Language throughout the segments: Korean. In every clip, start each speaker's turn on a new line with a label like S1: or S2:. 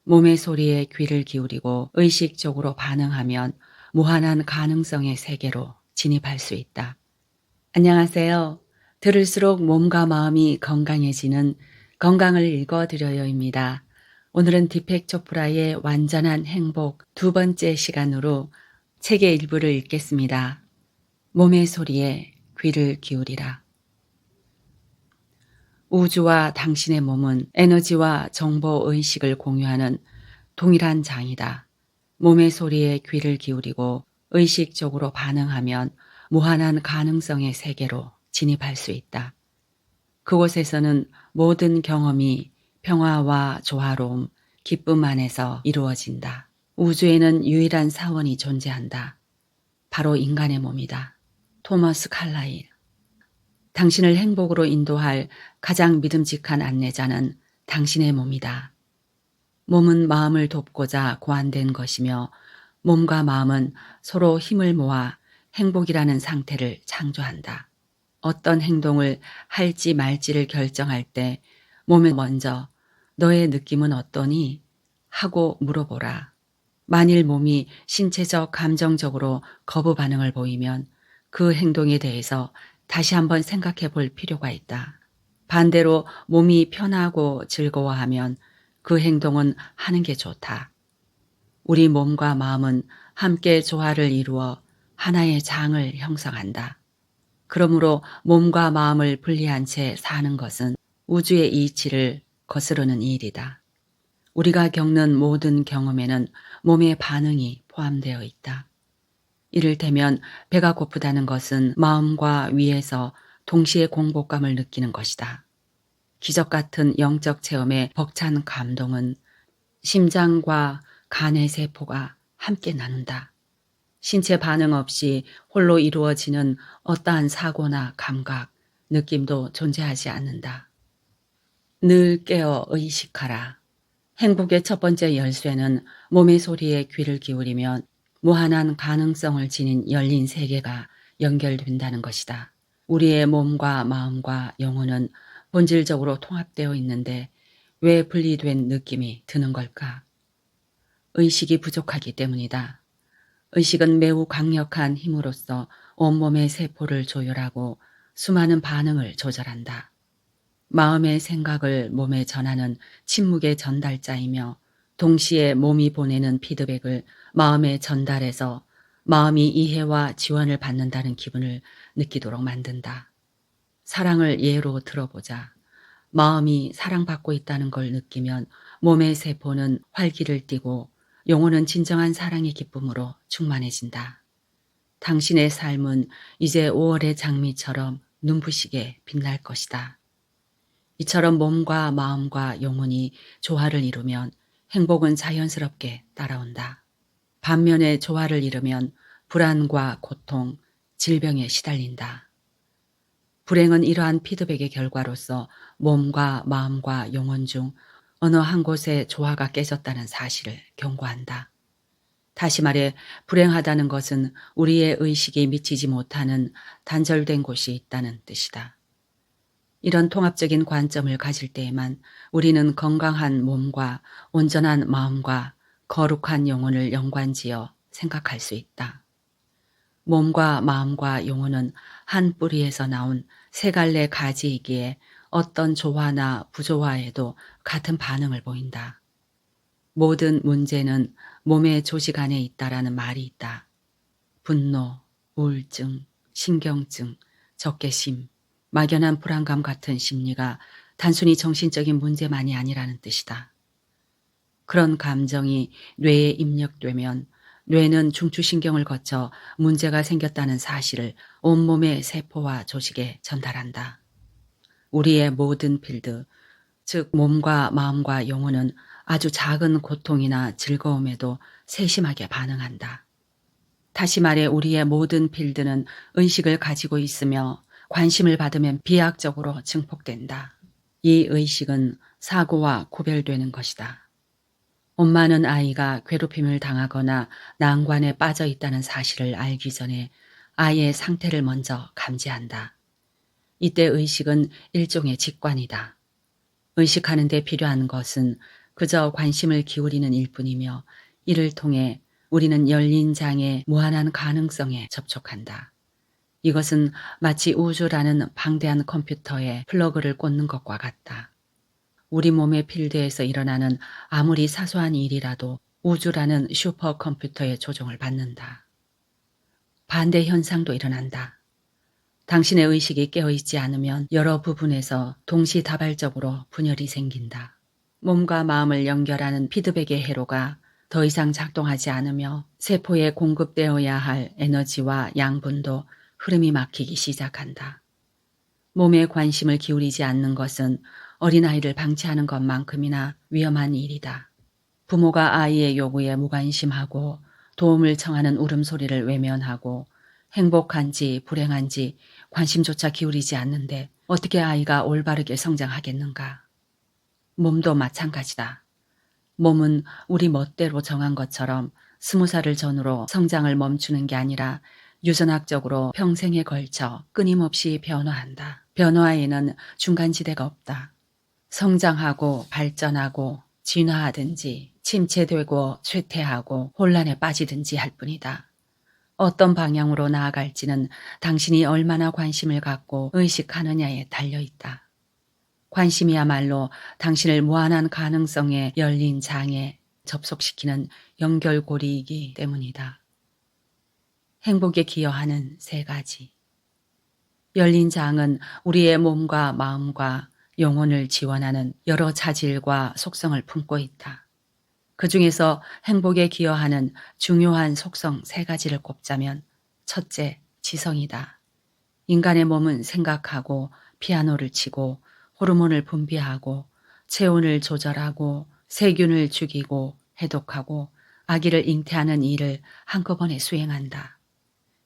S1: 몸의 소리에 귀를 기울이고 의식적으로 반응하면 무한한 가능성의 세계로 진입할 수 있다. 안녕하세요. 들을수록 몸과 마음이 건강해지는 건강을 읽어드려요입니다. 오늘은 디펙 초프라의 완전한 행복 두 번째 시간으로 책의 일부를 읽겠습니다. 몸의 소리에 귀를 기울이라. 우주와 당신의 몸은 에너지와 정보 의식을 공유하는 동일한 장이다. 몸의 소리에 귀를 기울이고 의식적으로 반응하면 무한한 가능성의 세계로 진입할 수 있다. 그곳에서는 모든 경험이 평화와 조화로움, 기쁨 안에서 이루어진다. 우주에는 유일한 사원이 존재한다. 바로 인간의 몸이다. 토머스 칼라일. 당신을 행복으로 인도할 가장 믿음직한 안내자는 당신의 몸이다. 몸은 마음을 돕고자 고안된 것이며 몸과 마음은 서로 힘을 모아 행복이라는 상태를 창조한다. 어떤 행동을 할지 말지를 결정할 때 몸에 먼저 너의 느낌은 어떠니? 하고 물어보라. 만일 몸이 신체적, 감정적으로 거부 반응을 보이면 그 행동에 대해서 다시 한번 생각해 볼 필요가 있다. 반대로 몸이 편하고 즐거워하면 그 행동은 하는 게 좋다. 우리 몸과 마음은 함께 조화를 이루어 하나의 장을 형성한다. 그러므로 몸과 마음을 분리한 채 사는 것은 우주의 이치를 거스르는 일이다. 우리가 겪는 모든 경험에는 몸의 반응이 포함되어 있다. 이를테면 배가 고프다는 것은 마음과 위에서 동시에 공복감을 느끼는 것이다. 기적 같은 영적 체험의 벅찬 감동은 심장과 간의 세포가 함께 나눈다. 신체 반응 없이 홀로 이루어지는 어떠한 사고나 감각, 느낌도 존재하지 않는다. 늘 깨어 의식하라. 행복의 첫 번째 열쇠는 몸의 소리에 귀를 기울이면 무한한 가능성을 지닌 열린 세계가 연결된다는 것이다. 우리의 몸과 마음과 영혼은 본질적으로 통합되어 있는데 왜 분리된 느낌이 드는 걸까? 의식이 부족하기 때문이다. 의식은 매우 강력한 힘으로써 온몸의 세포를 조율하고 수많은 반응을 조절한다. 마음의 생각을 몸에 전하는 침묵의 전달자이며 동시에 몸이 보내는 피드백을 마음에 전달해서 마음이 이해와 지원을 받는다는 기분을 느끼도록 만든다. 사랑을 예로 들어보자. 마음이 사랑받고 있다는 걸 느끼면 몸의 세포는 활기를 띠고 영혼은 진정한 사랑의 기쁨으로 충만해진다. 당신의 삶은 이제 5월의 장미처럼 눈부시게 빛날 것이다. 이처럼 몸과 마음과 영혼이 조화를 이루면 행복은 자연스럽게 따라온다. 반면에 조화를 이루면 불안과 고통, 질병에 시달린다. 불행은 이러한 피드백의 결과로서 몸과 마음과 영혼 중 어느 한 곳에 조화가 깨졌다는 사실을 경고한다. 다시 말해 불행하다는 것은 우리의 의식이 미치지 못하는 단절된 곳이 있다는 뜻이다. 이런 통합적인 관점을 가질 때에만 우리는 건강한 몸과 온전한 마음과 거룩한 영혼을 연관지어 생각할 수 있다. 몸과 마음과 영혼은 한 뿌리에서 나온 세 갈래 가지이기에 어떤 조화나 부조화에도 같은 반응을 보인다. 모든 문제는 몸의 조직 안에 있다라는 말이 있다. 분노, 우울증, 신경증, 적개심, 막연한 불안감 같은 심리가 단순히 정신적인 문제만이 아니라는 뜻이다. 그런 감정이 뇌에 입력되면 뇌는 중추신경을 거쳐 문제가 생겼다는 사실을 온몸의 세포와 조직에 전달한다. 우리의 모든 필드, 즉 몸과 마음과 영혼은 아주 작은 고통이나 즐거움에도 세심하게 반응한다. 다시 말해 우리의 모든 필드는 의식을 가지고 있으며 관심을 받으면 비약적으로 증폭된다. 이 의식은 사고와 구별되는 것이다. 엄마는 아이가 괴롭힘을 당하거나 난관에 빠져 있다는 사실을 알기 전에 아이의 상태를 먼저 감지한다. 이때 의식은 일종의 직관이다. 의식하는 데 필요한 것은 그저 관심을 기울이는 일뿐이며 이를 통해 우리는 열린 장의 무한한 가능성에 접촉한다. 이것은 마치 우주라는 방대한 컴퓨터에 플러그를 꽂는 것과 같다. 우리 몸의 필드에서 일어나는 아무리 사소한 일이라도 우주라는 슈퍼컴퓨터의 조종을 받는다. 반대 현상도 일어난다. 당신의 의식이 깨어있지 않으면 여러 부분에서 동시다발적으로 분열이 생긴다. 몸과 마음을 연결하는 피드백의 회로가 더 이상 작동하지 않으며 세포에 공급되어야 할 에너지와 양분도 흐름이 막히기 시작한다. 몸에 관심을 기울이지 않는 것은 어린아이를 방치하는 것만큼이나 위험한 일이다. 부모가 아이의 요구에 무관심하고 도움을 청하는 울음소리를 외면하고 행복한지 불행한지 관심조차 기울이지 않는데 어떻게 아이가 올바르게 성장하겠는가? 몸도 마찬가지다. 몸은 우리 멋대로 정한 것처럼 20살을 전후로 성장을 멈추는 게 아니라 유전학적으로 평생에 걸쳐 끊임없이 변화한다. 변화에는 중간지대가 없다. 성장하고 발전하고 진화하든지 침체되고 쇠퇴하고 혼란에 빠지든지 할 뿐이다. 어떤 방향으로 나아갈지는 당신이 얼마나 관심을 갖고 의식하느냐에 달려있다. 관심이야말로 당신을 무한한 가능성에 열린 장에 접속시키는 연결고리이기 때문이다. 행복에 기여하는 3가지. 열린 장은 우리의 몸과 마음과 영혼을 지원하는 여러 자질과 속성을 품고 있다. 그 중에서 행복에 기여하는 중요한 속성 3가지를 꼽자면 첫째, 지성이다. 인간의 몸은 생각하고 피아노를 치고 호르몬을 분비하고 체온을 조절하고 세균을 죽이고 해독하고 아기를 잉태하는 일을 한꺼번에 수행한다.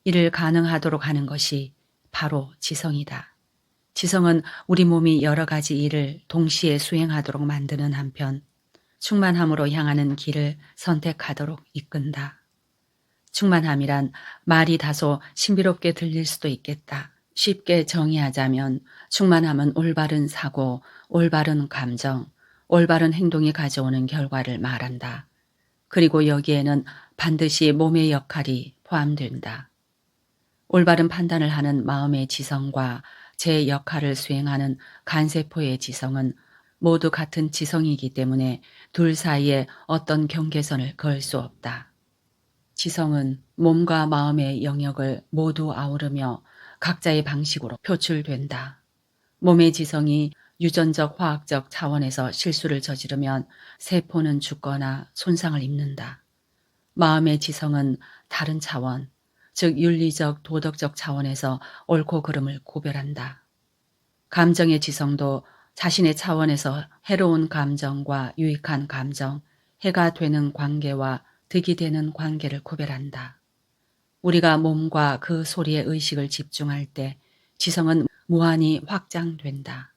S1: 이를 가능하도록 하는 것이 바로 지성이다. 지성은 우리 몸이 여러 가지 일을 동시에 수행하도록 만드는 한편 충만함으로 향하는 길을 선택하도록 이끈다. 충만함이란 말이 다소 신비롭게 들릴 수도 있겠다. 쉽게 정의하자면 충만함은 올바른 사고, 올바른 감정, 올바른 행동이 가져오는 결과를 말한다. 그리고 여기에는 반드시 몸의 역할이 포함된다. 올바른 판단을 하는 마음의 지성과 제 역할을 수행하는 간세포의 지성은 모두 같은 지성이기 때문에 둘 사이에 어떤 경계선을 그을 수 없다. 지성은 몸과 마음의 영역을 모두 아우르며 각자의 방식으로 표출된다. 몸의 지성이 유전적 화학적 차원에서 실수를 저지르면 세포는 죽거나 손상을 입는다. 마음의 지성은 다른 차원, 즉 윤리적 도덕적 차원에서 옳고 그름을 구별한다. 감정의 지성도 자신의 차원에서 해로운 감정과 유익한 감정, 해가 되는 관계와 득이 되는 관계를 구별한다. 우리가 몸과 그 소리에 의식을 집중할 때 지성은 무한히 확장된다.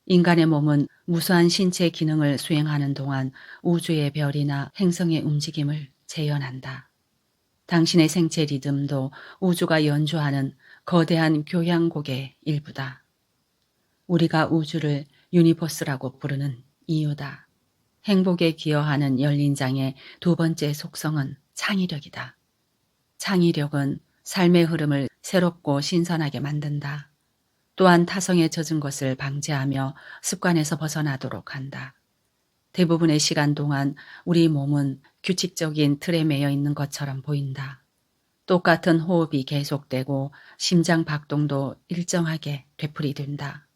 S1: 인간의 몸은 무수한 신체 기능을 수행하는 동안 우주의 별이나 행성의 움직임을 재현한다. 당신의 생체 리듬도 우주가 연주하는 거대한 교향곡의 일부다. 우리가 우주를 유니버스라고 부르는 이유다. 행복에 기여하는 열린 장의 2번째 속성은 창의력이다. 창의력은 삶의 흐름을 새롭고 신선하게 만든다. 또한 타성에 젖은 것을 방지하며 습관에서 벗어나도록 한다. 대부분의 시간 동안 우리 몸은 규칙적인 틀에 매여 있는 것처럼 보인다. 똑같은 호흡이 계속되고 심장 박동도 일정하게 되풀이된다.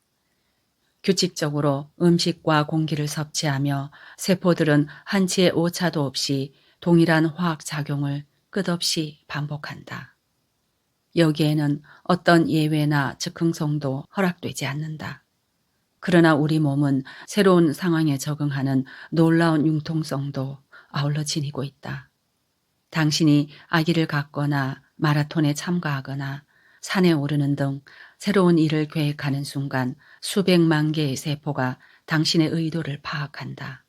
S1: 규칙적으로 음식과 공기를 섭취하며 세포들은 한치의 오차도 없이 동일한 화학작용을 끝없이 반복한다. 여기에는 어떤 예외나 즉흥성도 허락되지 않는다. 그러나 우리 몸은 새로운 상황에 적응하는 놀라운 융통성도 아울러 지니고 있다. 당신이 아기를 갖거나 마라톤에 참가하거나 산에 오르는 등 새로운 일을 계획하는 순간 수백만 개의 세포가 당신의 의도를 파악한다.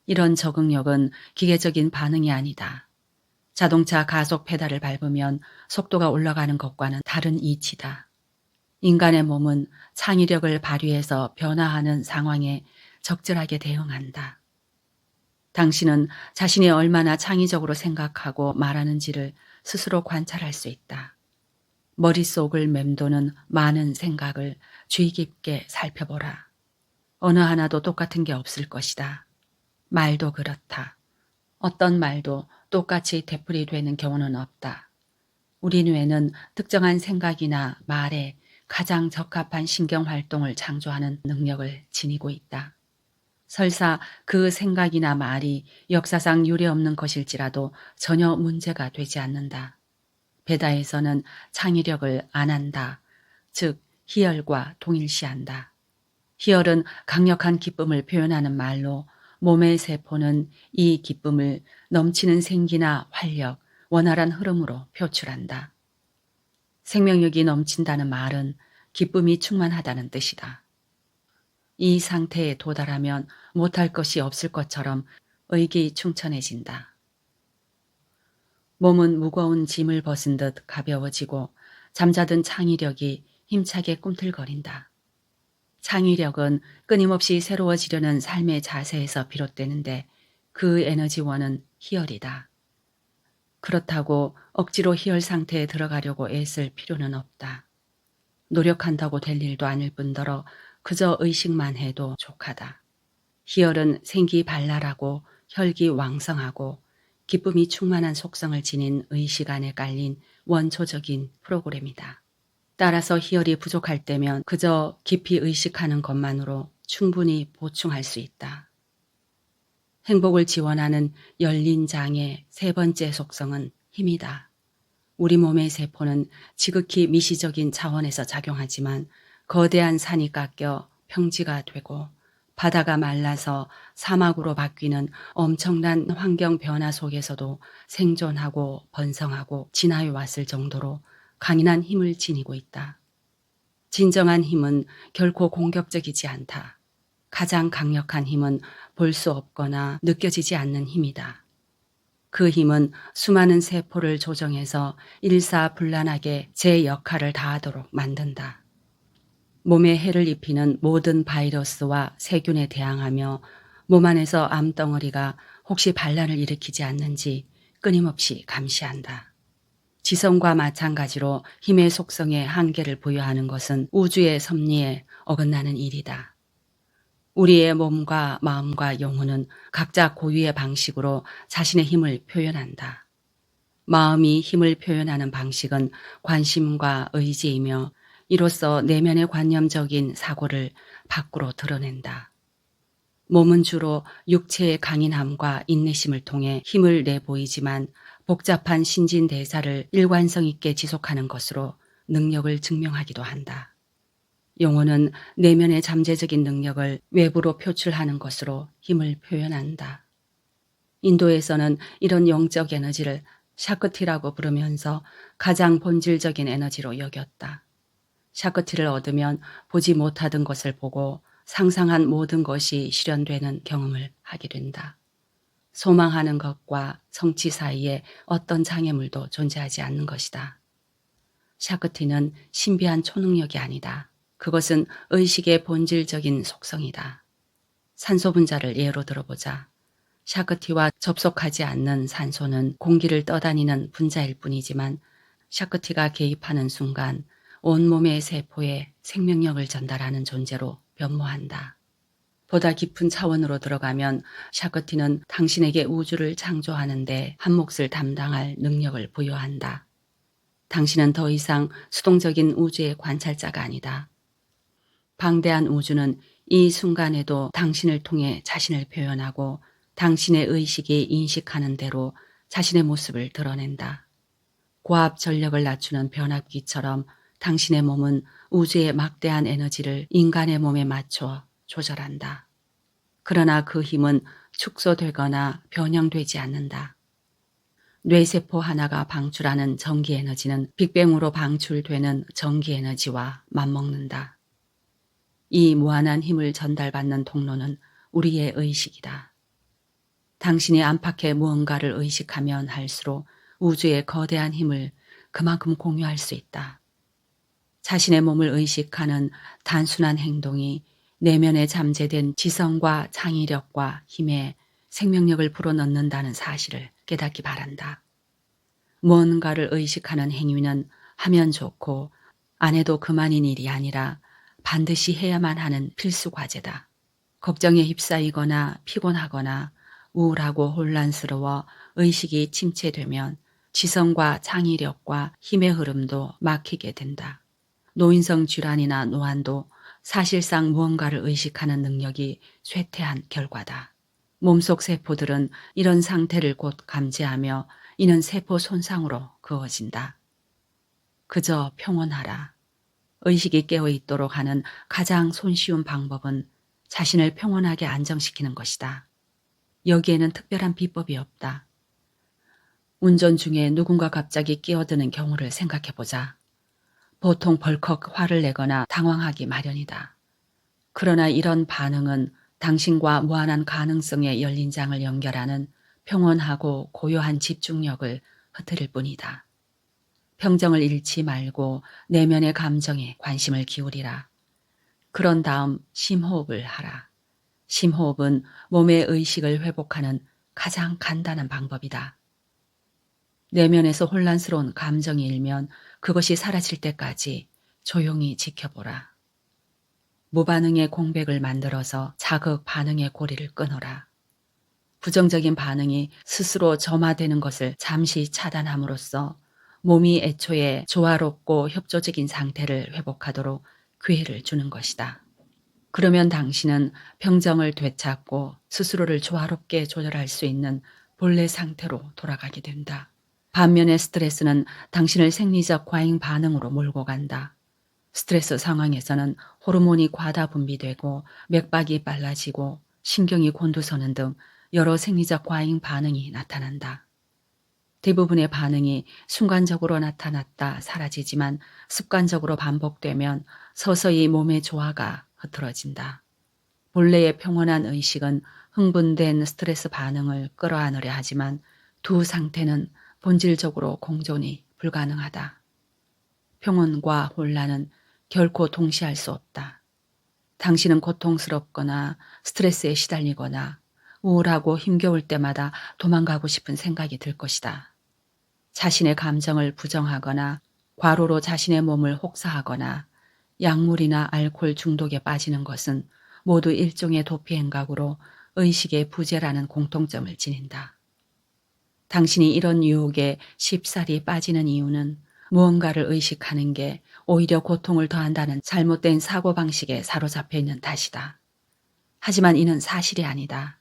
S1: 이런 적응력은 기계적인 반응이 아니다. 자동차 가속 페달을 밟으면 속도가 올라가는 것과는 다른 이치다. 인간의 몸은 창의력을 발휘해서 변화하는 상황에 적절하게 대응한다. 당신은 자신이 얼마나 창의적으로 생각하고 말하는지를 스스로 관찰할 수 있다. 머릿속을 맴도는 많은 생각을 주의 깊게 살펴보라. 어느 하나도 똑같은 게 없을 것이다. 말도 그렇다. 어떤 말도 똑같이 되풀이되는 경우는 없다. 우리 뇌는 특정한 생각이나 말에 가장 적합한 신경활동을 창조하는 능력을 지니고 있다. 설사 그 생각이나 말이 역사상 유례없는 것일지라도 전혀 문제가 되지 않는다. 베다에서는 창의력을 안 한다. 즉, 희열과 동일시한다. 희열은 강력한 기쁨을 표현하는 말로 몸의 세포는 이 기쁨을 넘치는 생기나 활력, 원활한 흐름으로 표출한다. 생명력이 넘친다는 말은 기쁨이 충만하다는 뜻이다. 이 상태에 도달하면 못할 것이 없을 것처럼 의기충천해진다. 몸은 무거운 짐을 벗은 듯 가벼워지고 잠자던 창의력이 힘차게 꿈틀거린다. 창의력은 끊임없이 새로워지려는 삶의 자세에서 비롯되는데 그 에너지원은 희열이다. 그렇다고 억지로 희열 상태에 들어가려고 애쓸 필요는 없다. 노력한다고 될 일도 아닐 뿐더러 그저 의식만 해도 족하다. 희열은 생기발랄하고 혈기왕성하고 기쁨이 충만한 속성을 지닌 의식 안에 깔린 원초적인 프로그램이다. 따라서 희열이 부족할 때면 그저 깊이 의식하는 것만으로 충분히 보충할 수 있다. 행복을 지원하는 열린 장의 세 번째 속성은 힘이다. 우리 몸의 세포는 지극히 미시적인 차원에서 작용하지만 거대한 산이 깎여 평지가 되고 바다가 말라서 사막으로 바뀌는 엄청난 환경 변화 속에서도 생존하고 번성하고 진화해 왔을 정도로 강인한 힘을 지니고 있다. 진정한 힘은 결코 공격적이지 않다. 가장 강력한 힘은 볼 수 없거나 느껴지지 않는 힘이다. 그 힘은 수많은 세포를 조정해서 일사불란하게 제 역할을 다하도록 만든다. 몸에 해를 입히는 모든 바이러스와 세균에 대항하며 몸 안에서 암덩어리가 혹시 반란을 일으키지 않는지 끊임없이 감시한다. 지성과 마찬가지로 힘의 속성에 한계를 부여하는 것은 우주의 섭리에 어긋나는 일이다. 우리의 몸과 마음과 영혼은 각자 고유의 방식으로 자신의 힘을 표현한다. 마음이 힘을 표현하는 방식은 관심과 의지이며 이로써 내면의 관념적인 사고를 밖으로 드러낸다. 몸은 주로 육체의 강인함과 인내심을 통해 힘을 내보이지만 복잡한 신진대사를 일관성 있게 지속하는 것으로 능력을 증명하기도 한다. 영혼은 내면의 잠재적인 능력을 외부로 표출하는 것으로 힘을 표현한다. 인도에서는 이런 영적 에너지를 샤크티라고 부르면서 가장 본질적인 에너지로 여겼다. 샤크티를 얻으면 보지 못하던 것을 보고 상상한 모든 것이 실현되는 경험을 하게 된다. 소망하는 것과 성취 사이에 어떤 장애물도 존재하지 않는 것이다. 샤크티는 신비한 초능력이 아니다. 그것은 의식의 본질적인 속성이다. 산소 분자를 예로 들어보자. 샤크티와 접속하지 않는 산소는 공기를 떠다니는 분자일 뿐이지만 샤크티가 개입하는 순간 온몸의 세포에 생명력을 전달하는 존재로 변모한다. 보다 깊은 차원으로 들어가면 샤크티는 당신에게 우주를 창조하는 데 한 몫을 담당할 능력을 부여한다. 당신은 더 이상 수동적인 우주의 관찰자가 아니다. 방대한 우주는 이 순간에도 당신을 통해 자신을 표현하고 당신의 의식이 인식하는 대로 자신의 모습을 드러낸다. 고압 전력을 낮추는 변압기처럼 당신의 몸은 우주의 막대한 에너지를 인간의 몸에 맞춰 조절한다. 그러나 그 힘은 축소되거나 변형되지 않는다. 뇌세포 하나가 방출하는 전기에너지는 빅뱅으로 방출되는 전기에너지와 맞먹는다. 이 무한한 힘을 전달받는 통로는 우리의 의식이다. 당신이 안팎의 무언가를 의식하면 할수록 우주의 거대한 힘을 그만큼 공유할 수 있다. 자신의 몸을 의식하는 단순한 행동이 내면에 잠재된 지성과 창의력과 힘에 생명력을 불어넣는다는 사실을 깨닫기 바란다. 무언가를 의식하는 행위는 하면 좋고 안 해도 그만인 일이 아니라 반드시 해야만 하는 필수 과제다. 걱정에 휩싸이거나 피곤하거나 우울하고 혼란스러워 의식이 침체되면 지성과 창의력과 힘의 흐름도 막히게 된다. 노인성 질환이나 노안도 사실상 무언가를 의식하는 능력이 쇠퇴한 결과다. 몸속 세포들은 이런 상태를 곧 감지하며 이는 세포 손상으로 그어진다. 그저 평온하라. 의식이 깨어있도록 하는 가장 손쉬운 방법은 자신을 평온하게 안정시키는 것이다. 여기에는 특별한 비법이 없다. 운전 중에 누군가 갑자기 끼어드는 경우를 생각해보자. 보통 벌컥 화를 내거나 당황하기 마련이다. 그러나 이런 반응은 당신과 무한한 가능성의 열린 장을 연결하는 평온하고 고요한 집중력을 흐트릴 뿐이다. 평정을 잃지 말고 내면의 감정에 관심을 기울이라. 그런 다음 심호흡을 하라. 심호흡은 몸의 의식을 회복하는 가장 간단한 방법이다. 내면에서 혼란스러운 감정이 일면 그것이 사라질 때까지 조용히 지켜보라. 무반응의 공백을 만들어서 자극 반응의 고리를 끊어라. 부정적인 반응이 스스로 점화되는 것을 잠시 차단함으로써 몸이 애초에 조화롭고 협조적인 상태를 회복하도록 기회를 주는 것이다. 그러면 당신은 평정을 되찾고 스스로를 조화롭게 조절할 수 있는 본래 상태로 돌아가게 된다. 반면에 스트레스는 당신을 생리적 과잉 반응으로 몰고 간다. 스트레스 상황에서는 호르몬이 과다 분비되고 맥박이 빨라지고 신경이 곤두서는 등 여러 생리적 과잉 반응이 나타난다. 대부분의 반응이 순간적으로 나타났다 사라지지만 습관적으로 반복되면 서서히 몸의 조화가 흐트러진다. 본래의 평온한 의식은 흥분된 스트레스 반응을 끌어안으려 하지만 두 상태는 본질적으로 공존이 불가능하다. 평온과 혼란은 결코 동시할 수 없다. 당신은 고통스럽거나 스트레스에 시달리거나 우울하고 힘겨울 때마다 도망가고 싶은 생각이 들 것이다. 자신의 감정을 부정하거나 과로로 자신의 몸을 혹사하거나 약물이나 알코올 중독에 빠지는 것은 모두 일종의 도피 행각으로 의식의 부재라는 공통점을 지닌다. 당신이 이런 유혹에 쉽사리 빠지는 이유는 무언가를 의식하는 게 오히려 고통을 더한다는 잘못된 사고방식에 사로잡혀 있는 탓이다. 하지만 이는 사실이 아니다.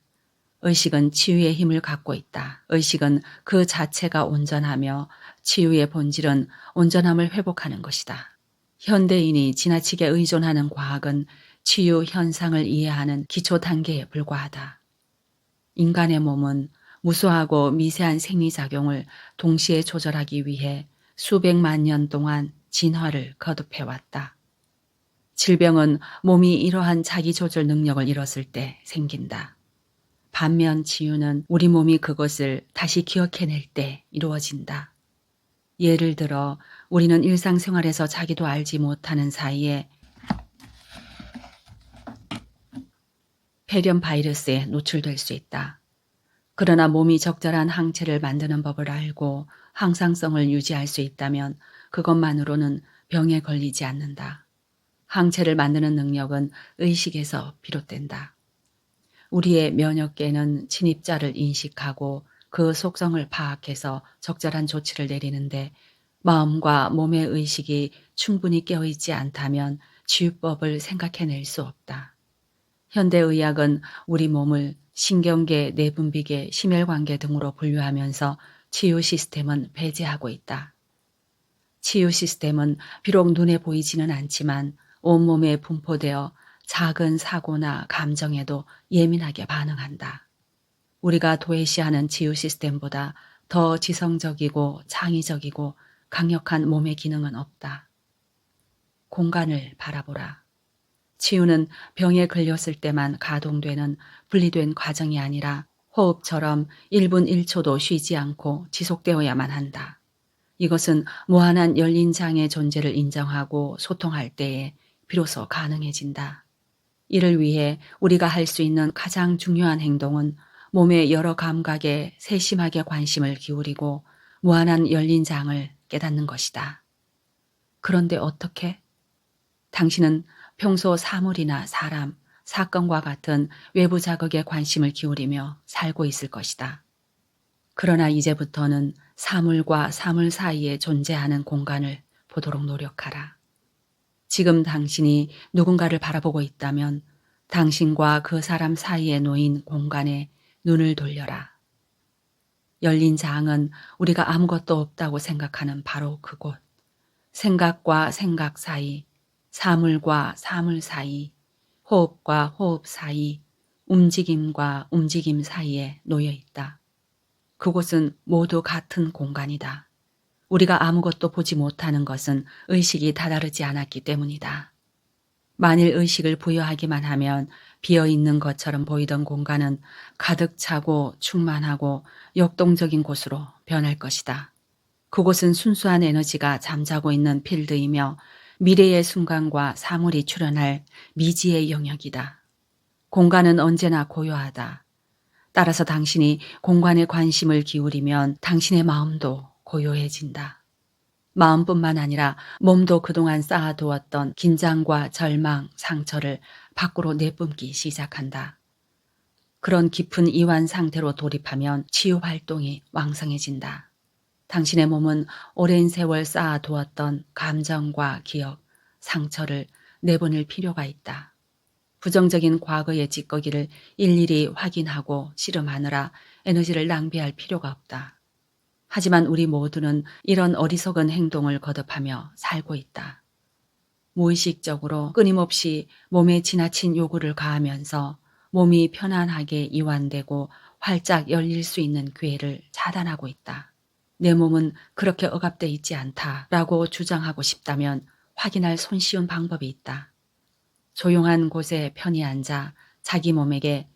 S1: 의식은 치유의 힘을 갖고 있다. 의식은 그 자체가 온전하며 치유의 본질은 온전함을 회복하는 것이다. 현대인이 지나치게 의존하는 과학은 치유 현상을 이해하는 기초 단계에 불과하다. 인간의 몸은 무수하고 미세한 생리작용을 동시에 조절하기 위해 수백만 년 동안 진화를 거듭해왔다. 질병은 몸이 이러한 자기조절 능력을 잃었을 때 생긴다. 반면 치유는 우리 몸이 그것을 다시 기억해낼 때 이루어진다. 예를 들어 우리는 일상생활에서 자기도 알지 못하는 사이에 폐렴 바이러스에 노출될 수 있다. 그러나 몸이 적절한 항체를 만드는 법을 알고 항상성을 유지할 수 있다면 그것만으로는 병에 걸리지 않는다. 항체를 만드는 능력은 의식에서 비롯된다. 우리의 면역계는 침입자를 인식하고 그 속성을 파악해서 적절한 조치를 내리는데 마음과 몸의 의식이 충분히 깨어있지 않다면 치유법을 생각해낼 수 없다. 현대의학은 우리 몸을 신경계, 내분비계, 심혈관계 등으로 분류하면서 치유 시스템은 배제하고 있다. 치유 시스템은 비록 눈에 보이지는 않지만 온몸에 분포되어 작은 사고나 감정에도 예민하게 반응한다. 우리가 도외시하는 치유 시스템보다 더 지성적이고 창의적이고 강력한 몸의 기능은 없다. 공간을 바라보라. 치유는 병에 걸렸을 때만 가동되는 분리된 과정이 아니라 호흡처럼 1분 1초도 쉬지 않고 지속되어야만 한다. 이것은 무한한 열린 장의 존재를 인정하고 소통할 때에 비로소 가능해진다. 이를 위해 우리가 할 수 있는 가장 중요한 행동은 몸의 여러 감각에 세심하게 관심을 기울이고 무한한 열린 장을 깨닫는 것이다. 그런데 어떻게? 당신은 평소 사물이나 사람, 사건과 같은 외부 자극에 관심을 기울이며 살고 있을 것이다. 그러나 이제부터는 사물과 사물 사이에 존재하는 공간을 보도록 노력하라. 지금 당신이 누군가를 바라보고 있다면 당신과 그 사람 사이에 놓인 공간에 눈을 돌려라. 열린 장은 우리가 아무것도 없다고 생각하는 바로 그곳. 생각과 생각 사이, 사물과 사물 사이, 호흡과 호흡 사이, 움직임과 움직임 사이에 놓여 있다. 그곳은 모두 같은 공간이다. 우리가 아무것도 보지 못하는 것은 의식이 다다르지 않았기 때문이다. 만일 의식을 부여하기만 하면 비어있는 것처럼 보이던 공간은 가득 차고 충만하고 역동적인 곳으로 변할 것이다. 그곳은 순수한 에너지가 잠자고 있는 필드이며 미래의 순간과 사물이 출현할 미지의 영역이다. 공간은 언제나 고요하다. 따라서 당신이 공간에 관심을 기울이면 당신의 마음도 고요해진다. 마음뿐만 아니라 몸도 그동안 쌓아두었던 긴장과 절망, 상처를 밖으로 내뿜기 시작한다. 그런 깊은 이완 상태로 돌입하면 치유 활동이 왕성해진다. 당신의 몸은 오랜 세월 쌓아두었던 감정과 기억, 상처를 내보낼 필요가 있다. 부정적인 과거의 찌꺼기를 일일이 확인하고 씨름하느라 에너지를 낭비할 필요가 없다. 하지만 우리 모두는 이런 어리석은 행동을 거듭하며 살고 있다. 무의식적으로 끊임없이 몸에 지나친 요구를 가하면서 몸이 편안하게 이완되고 활짝 열릴 수 있는 기회를 차단하고 있다. 내 몸은 그렇게 억압돼 있지 않다라고 주장하고 싶다면 확인할 손쉬운 방법이 있다. 조용한 곳에 편히 앉아 자기 몸에게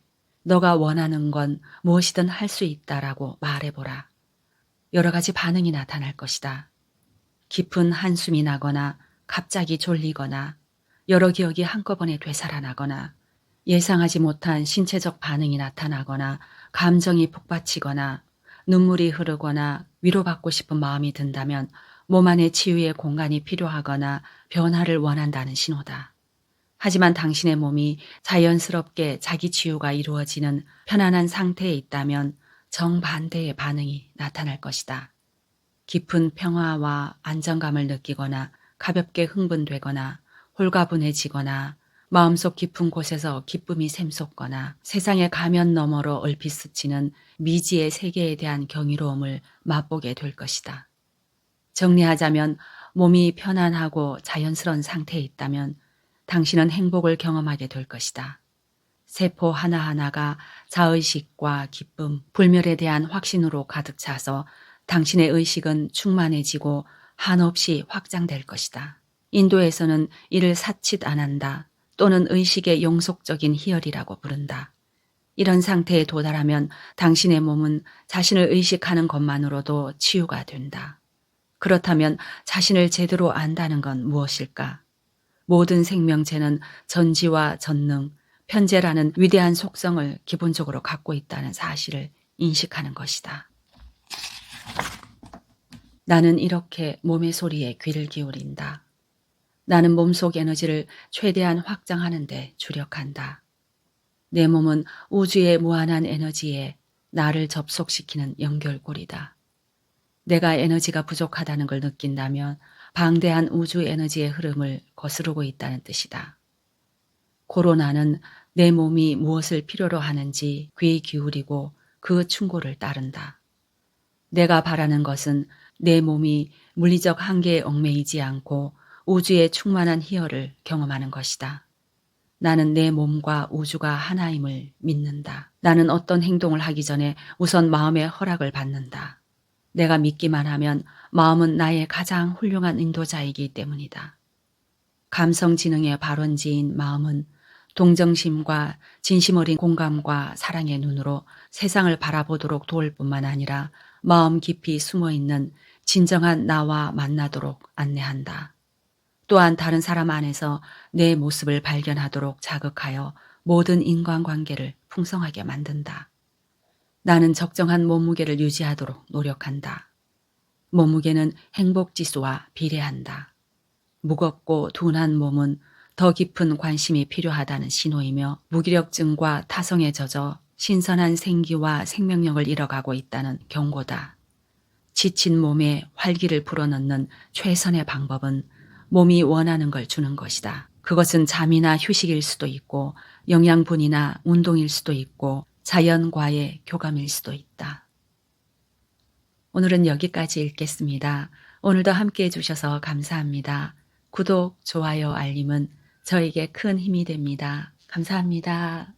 S1: 너가 원하는 건 무엇이든 할 수 있다라고 말해보라. 여러 가지 반응이 나타날 것이다. 깊은 한숨이 나거나 갑자기 졸리거나 여러 기억이 한꺼번에 되살아나거나 예상하지 못한 신체적 반응이 나타나거나 감정이 북받치거나 눈물이 흐르거나 위로받고 싶은 마음이 든다면 몸 안의 치유의 공간이 필요하거나 변화를 원한다는 신호다. 하지만 당신의 몸이 자연스럽게 자기 치유가 이루어지는 편안한 상태에 있다면 정반대의 반응이 나타날 것이다. 깊은 평화와 안정감을 느끼거나 가볍게 흥분되거나 홀가분해지거나 마음속 깊은 곳에서 기쁨이 샘솟거나 세상의 가면 너머로 얼핏 스치는 미지의 세계에 대한 경이로움을 맛보게 될 것이다. 정리하자면 몸이 편안하고 자연스러운 상태에 있다면 당신은 행복을 경험하게 될 것이다. 세포 하나하나가 자의식과 기쁨, 불멸에 대한 확신으로 가득 차서 당신의 의식은 충만해지고 한없이 확장될 것이다. 인도에서는 이를 사칫 안 한다 또는 의식의 영속적인 희열이라고 부른다. 이런 상태에 도달하면 당신의 몸은 자신을 의식하는 것만으로도 치유가 된다. 그렇다면 자신을 제대로 안다는 건 무엇일까? 모든 생명체는 전지와 전능, 편재라는 위대한 속성을 기본적으로 갖고 있다는 사실을 인식하는 것이다. 나는 이렇게 몸의 소리에 귀를 기울인다. 나는 몸속 에너지를 최대한 확장하는 데 주력한다. 내 몸은 우주의 무한한 에너지에 나를 접속시키는 연결고리다. 내가 에너지가 부족하다는 걸 느낀다면 방대한 우주 에너지의 흐름을 거스르고 있다는 뜻이다. 고로 나는 내 몸이 무엇을 필요로 하는지 귀 기울이고 그 충고를 따른다. 내가 바라는 것은 내 몸이 물리적 한계에 얽매이지 않고 우주의 충만한 희열을 경험하는 것이다. 나는 내 몸과 우주가 하나임을 믿는다. 나는 어떤 행동을 하기 전에 우선 마음의 허락을 받는다. 내가 믿기만 하면 마음은 나의 가장 훌륭한 인도자이기 때문이다. 감성지능의 발원지인 마음은 동정심과 진심 어린 공감과 사랑의 눈으로 세상을 바라보도록 도울 뿐만 아니라 마음 깊이 숨어있는 진정한 나와 만나도록 안내한다. 또한 다른 사람 안에서 내 모습을 발견하도록 자극하여 모든 인간관계를 풍성하게 만든다. 나는 적정한 몸무게를 유지하도록 노력한다. 몸무게는 행복 지수와 비례한다. 무겁고 둔한 몸은 더 깊은 관심이 필요하다는 신호이며 무기력증과 타성에 젖어 신선한 생기와 생명력을 잃어가고 있다는 경고다. 지친 몸에 활기를 불어넣는 최선의 방법은 몸이 원하는 걸 주는 것이다. 그것은 잠이나 휴식일 수도 있고 영양분이나 운동일 수도 있고 자연과의 교감일 수도 있다. 오늘은 여기까지 읽겠습니다. 오늘도 함께 해주셔서 감사합니다. 구독, 좋아요, 알림은 저에게 큰 힘이 됩니다. 감사합니다.